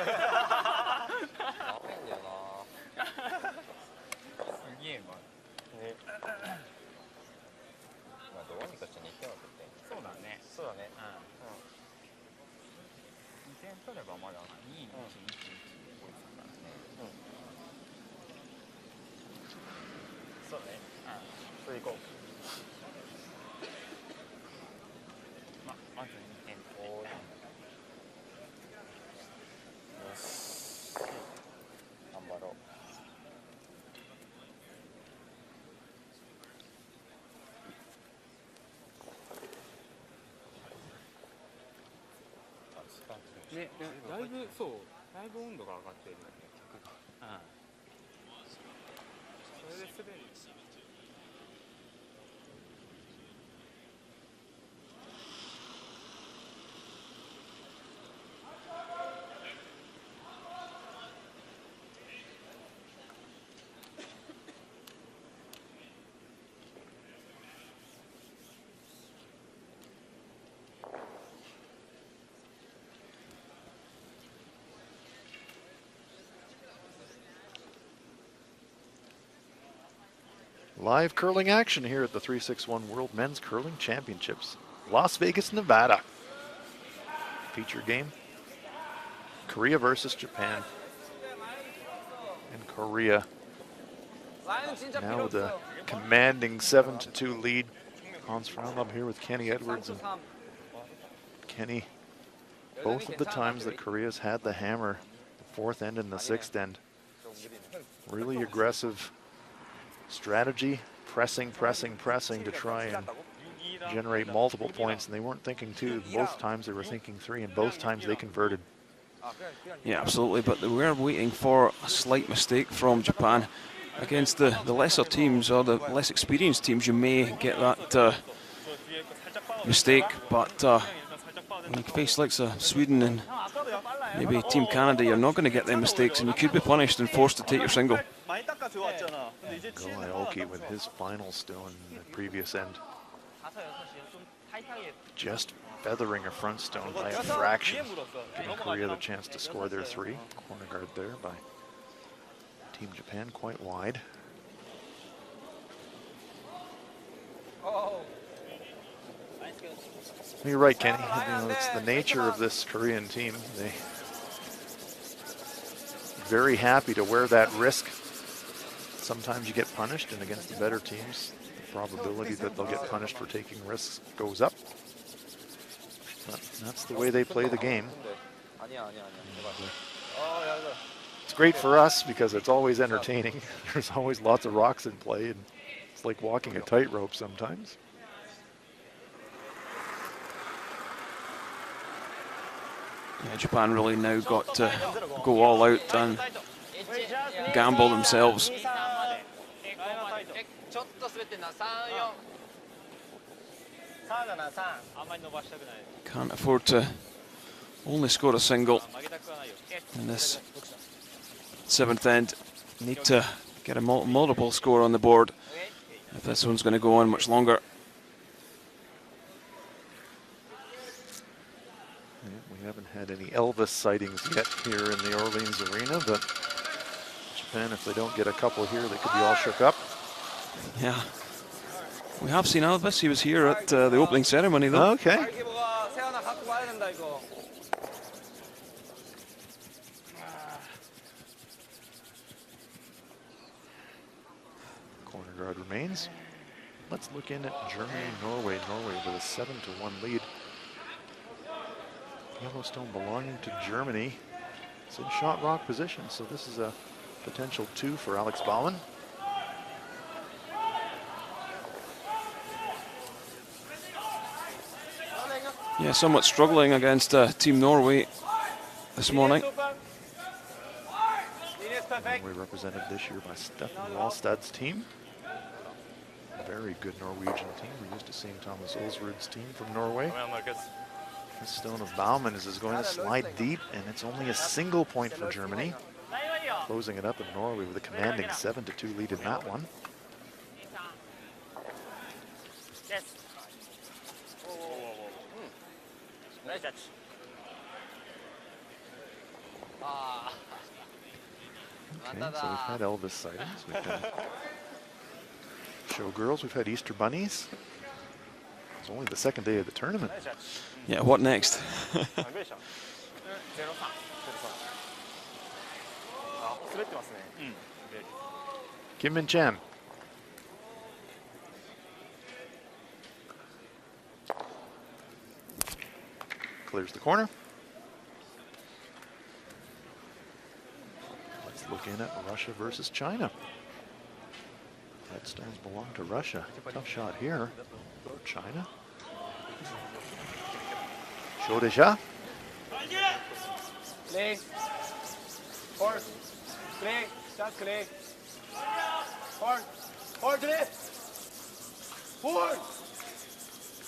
んだよな。すげえな。ね。まあどうにかして2点は取ってん。そうだね。そうだね。2点取ればまだ2位に1、2、1、1こいつだからね。そうね。それ行こう。まず2点取って。よし。頑張ろう。ね、だいぶそう、だいぶ温度が上がってるよね。それで滑る。Live curling action here at the 361 World Men's Curling Championships, Las Vegas, Nevada. Feature game, Korea versus Japan. And Korea now with a commanding 7-2 lead. Hans Frauenlob here with Kenny Edwards. And Kenny, both of the times that Korea's had the hammer, the fourth end and the sixth end, really aggressive strategy, pressing to try and generate multiple points, and they weren't thinking two. Both times they were thinking three, and both times they converted. Yeah, absolutely, but they were waiting for a slight mistake from Japan. Against the lesser teams or the less experienced teams, you may get that mistake, but when you face like Sweden and maybe Team Canada, you're not going to get them mistakes, and you could be punished and forced to take your single. Go Aoki with his final still in the previous end. Just feathering a front stone by a fraction, giving Korea the chance to score their three. Corner guard there by Team Japan, quite wide. You're right, Kenny. You know, it's the nature of this Korean team. They very happy to wear that risk. Sometimes you get punished, and against the better teams, the probability that they'll get punished for taking risks goes up. But that's the way they play the game. It's great for us because it's always entertaining. There's always lots of rocks in play, and it's like walking a tightrope sometimes. Yeah, Japan really now got to go all out and gamble themselves. Can't afford to only score a single in this seventh end. Need to get a multiple score on the board if this one's going to go on much longer. We haven't had any Elvis sightings yet here in the Orleans Arena, but Japan, if they don't get a couple here, they could be all shook up. Yeah. We have seen Elvis. He was here at the opening ceremony, though. Okay. Corner guard remains. Let's look in at Germany, Norway. Norway with a 7-1 lead. Yellowstone belonging to Germany. It's in shot rock position, so this is a potential 2 for Alex Baumann. Yeah, somewhat struggling against Team Norway this morning. Norway represented this year by Stefan Wallstad's team. A very good Norwegian team. We're used to seeing Thomas Olsrud's team from Norway. This stone of Baumann is going to slide deep, and it's only a single point for Germany. Closing it up in Norway with a commanding 7-2 lead in that one. Okay, so we've had Elvis sightings. We've had showgirls. We've had Easter bunnies. It's only the second day of the tournament. Yeah, what next? 0-3。あ、滑ってますね。うん。 Kim Min Chan. Clears the corner. Let's look in at Russia versus China. Red stones belong to Russia. Tough shot here for China. Zhou Deja. Play. Forward. Play. Start play. Forward. Forward today. Forward.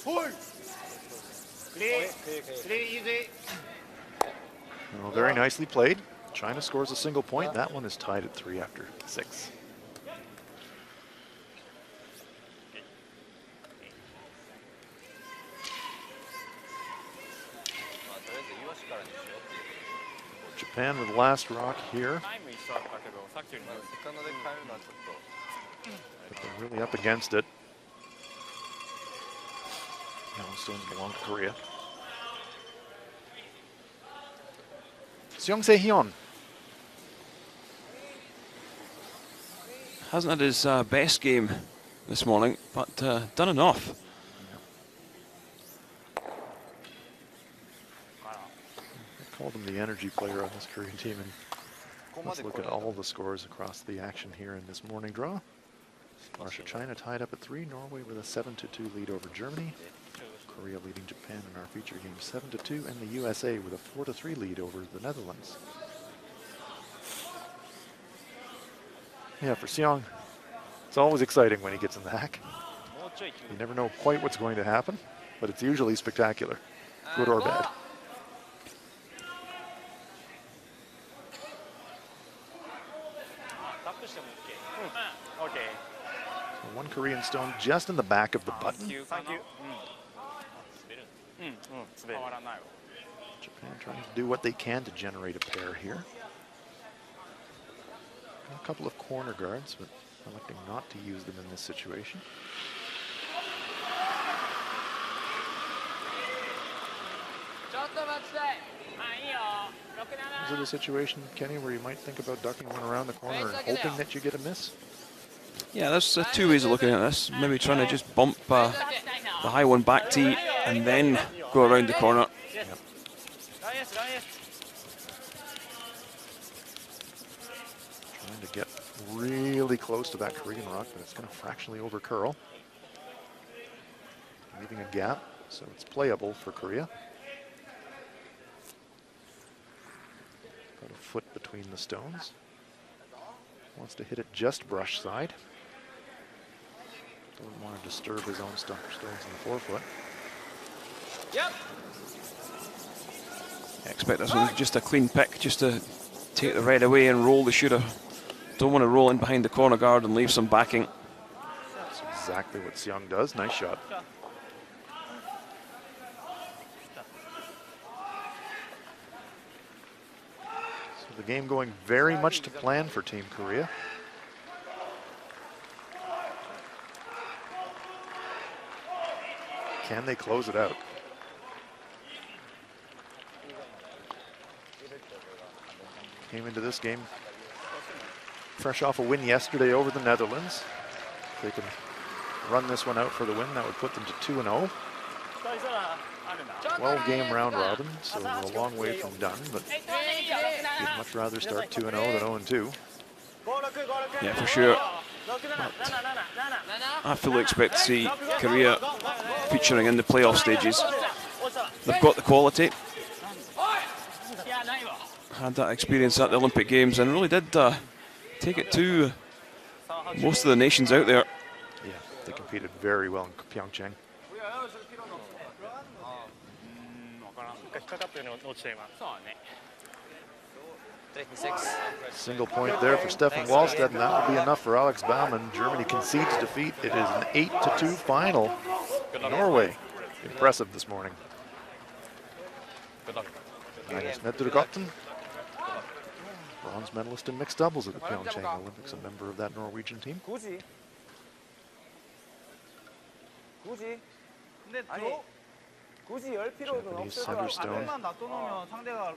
Forward. Play. Play easy. Well, very nicely played. China scores a single point. That one is tied at 3 after 6. Japan with the last rock here. But they're really up against it. Stones belong to Korea. Seong Se-hyun. Hasn't had his best game this morning, but done enough. I called him the energy player on this Korean team. And let's look at all the scores across the action here in this morning draw. Russia-China tied up at 3. Norway with a 7-2 lead over Germany. Korea leading Japan in our feature game 7-2, and the USA with a 4-3 lead over the Netherlands. Yeah, for Seong, it's always exciting when he gets in the hack. You never know quite what's going to happen, but it's usually spectacular, good or bad. Okay. So one Korean stone just in the back of the button. Thank you. Japan trying to do what they can to generate a pair here. A couple of corner guards, but electing not to use them in this situation. Is it a situation, Kenny, where you might think about ducking one around the corner and hoping that you get a miss? Yeah, there's two ways of looking at this. Maybe trying to just bump the high one back tee and then go around the corner. Yep. Trying to get really close to that Korean rock, but it's going to fractionally over curl. Leaving a gap, so it's playable for Korea. Got a foot between the stones. Wants to hit it just brush side. Doesn't want to disturb his own stones in the forefoot. Yep. I expect this one just a clean pick, just to take the red away and roll the shooter. Don't want to roll in behind the corner guard and leave some backing. That's exactly what Seong does. Nice shot. So the game going very much to plan for Team Korea. Can they close it out? Came into this game fresh off a win yesterday over the Netherlands. If they can run this one out for the win, that would put them to 2-0. 12-game round robin, so we're a long way from done, but you'd much rather start 2-0 than 0-2. Yeah, for sure. But I fully expect to see Korea featuring in the playoff stages. They've got the quality. Had that experience at the Olympic Games and really did take it to most of the nations out there. Yeah, they competed very well in Pyeongchang. Single point there for Stefan Wallstedt, and that will be enough for Alex Baumann. Germany concedes defeat. It is an 8-2 final. Norway, impressive this morning. Magnus Nedregotten bronze medalist in mixed doubles at the Pyeongchang Olympics, a member of that Norwegian team. 굳이 근데 아니 굳이 열 필요는 Japanese 없을 것 center 같아. stone. 앞에만 놔둬놓으면 상대가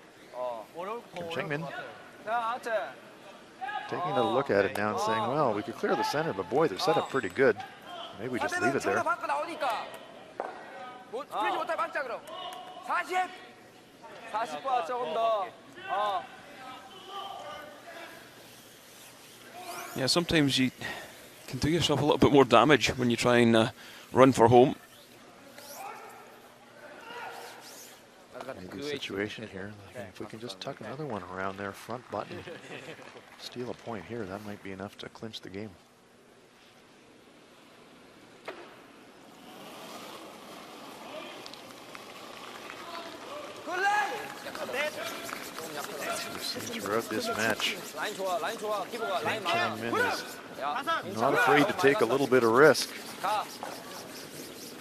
어려울 더 Kim 어려울 Chang-min. 것 같아요. 자, 아체. Taking a look at it now and saying, well, we could clear the center, but boy, they're set up pretty good. Maybe we just leave it there. 밖으로 나오니까. 풀지 못할 반짝 그럼. 40. 40과 조금 더. Yeah, sometimes you can do yourself a little bit more damage when you try and run for home. Maybe a situation here. If we can just tuck another one around their front button, steal a point here, that might be enough to clinch the game. We've seen throughout this match, 라인 좋아, 라인 좋아. 기보가 라인 Kim 많아. Chang-min is 야, not afraid to take a little bit of risk. 가.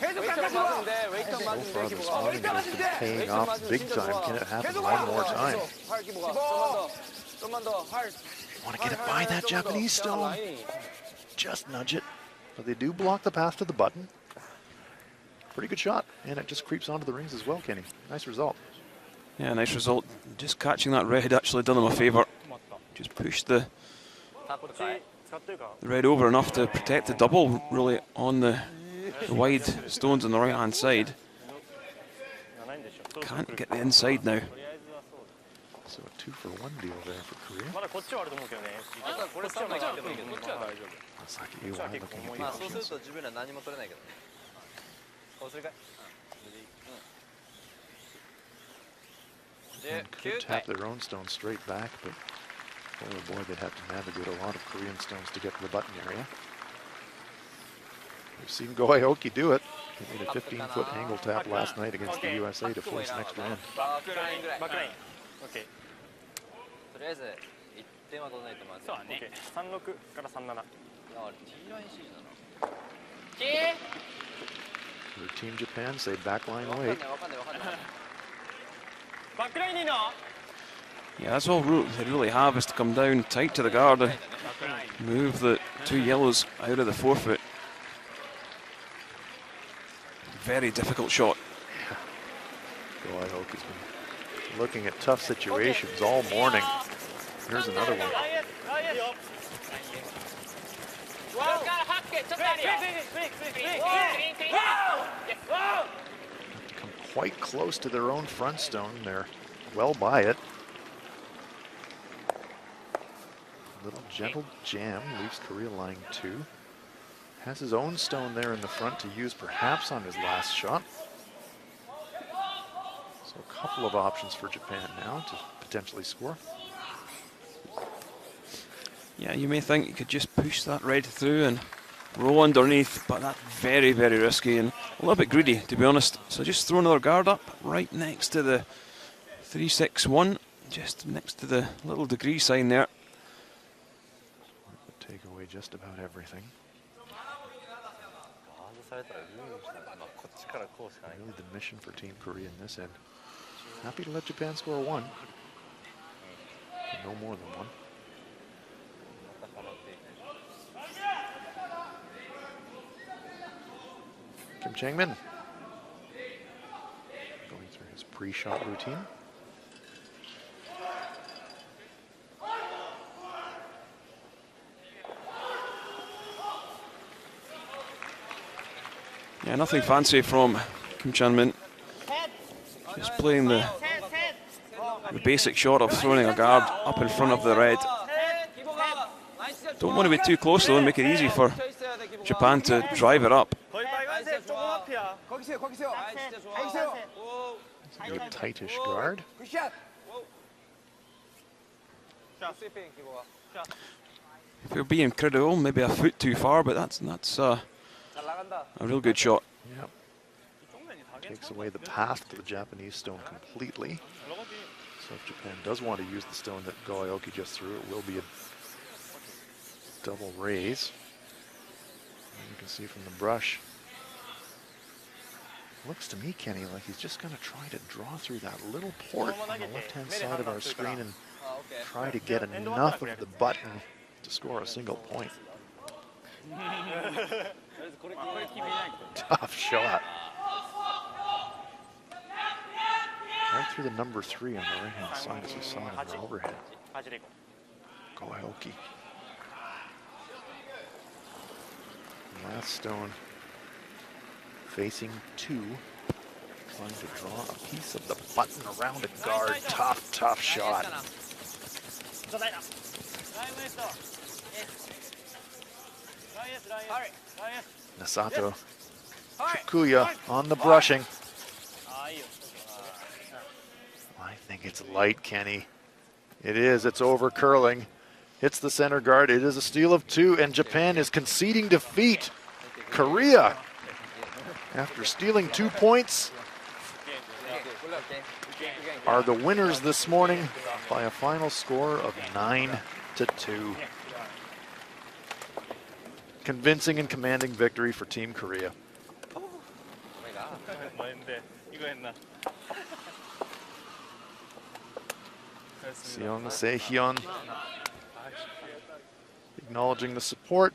웨이트 맞으면 돼. 웨이트 So 맞으면 far, 돼, this 기보가. outing has been paying off big time. Can it happen one more time? 활 기보가. 좀만 더. 활. Want to get it by that Japanese stone? Just nudge it. But they do block the path to the button. Pretty good shot. And it just creeps onto the rings as well, Kenny. Nice result. Yeah, nice result. Just catching that red actually done him a favour. Just pushed the red over enough to protect the double, really, on the wide stones on the right-hand side. Can't get the inside now. So a 2-for-1 deal there for Korea. まだこっちはあると思うけどね。これ3枚買ってもいいけど。 It's like AY looking at the まあそうする options. と自分ら何も取れないけどね。そうするかい。 And could tap their own stone straight back, but oh boy, they'd have to navigate a lot of Korean stones to get to the button area. We've seen Go Aoki do it. He made a 15-foot angle tap last night against the USA to force next round. バックラインぐらい。バックライン。オッケー。とりあえず1点は取らないとまずい。そうだね。36から37。いや、あれ T ライン C だな。For Team Japan, say backline わかん wait. ないわかんないわかんない。バックラインにいいの？ Yeah, that's all they really have is to come down tight to the guard and move the two yellows out of the forefoot. Very difficult shot. Go Aoki's been looking at tough situations all morning. Here's another one. ちょっとあるよ。 Come quite close to their own front stone. They're well by it. Little gentle jam leaves Korea lying 2. Has his own stone there in the front to use perhaps on his last shot. So a couple of options for Japan now to potentially score. Yeah, you may think you could just push that red through and roll underneath, but that's very, very risky and a little bit greedy, to be honest. So just throw another guard up right next to the 361, just next to the little degree sign there. Would take away just about everything. 外されたらルールしたら、まあこっちからこうしかない。 Really the mission for Team Korea in this end. Happy to let Japan score 1. But no more than 1. Kim Chang-min going through his pre-shot routine. Yeah, nothing fancy from Kim Chang-min. Just playing the basic shot of throwing a guard up in front of the red. Don't want to be too close though and make it easy for Japan to drive it up. 거기 빨간색 조금 앞이야. 거기 세요, 거기 세요. 거기 세요. It's a good tightish guard. 굿샷. 스위핑 기보가. If you're being critical, maybe a foot too far, but that's 잘 나간다. a real good shot. Yep. 정면이 다 Takes away the path to the Japanese stone completely. 여러 가지. So if Japan does want to use the stone that Go Aoki just threw, it will be a double raise. And you can see from the brush. Looks to me, Kenny, like he's just going to try to draw through that little port on the left-hand side of our screen and 오케이. try to get enough of the button to score a single point. Tough shot. Right through the number 3 on the right-hand side as we saw it in the overhead. 빠지리고. Koaoki. Stone facing 2, trying to draw a piece of the button around a guard. Tough, tough shot. Nasato Chukuya on the brushing. I think it's light, Kenny. It is. It's over curling. Hits the center guard. It is a steal of 2, and Japan is conceding defeat. Korea, after stealing 2 points, are the winners this morning by a final score of 9-2. Convincing and commanding victory for Team Korea. 뭐였는데 이거 했나? Seong Se-hyun acknowledging the support.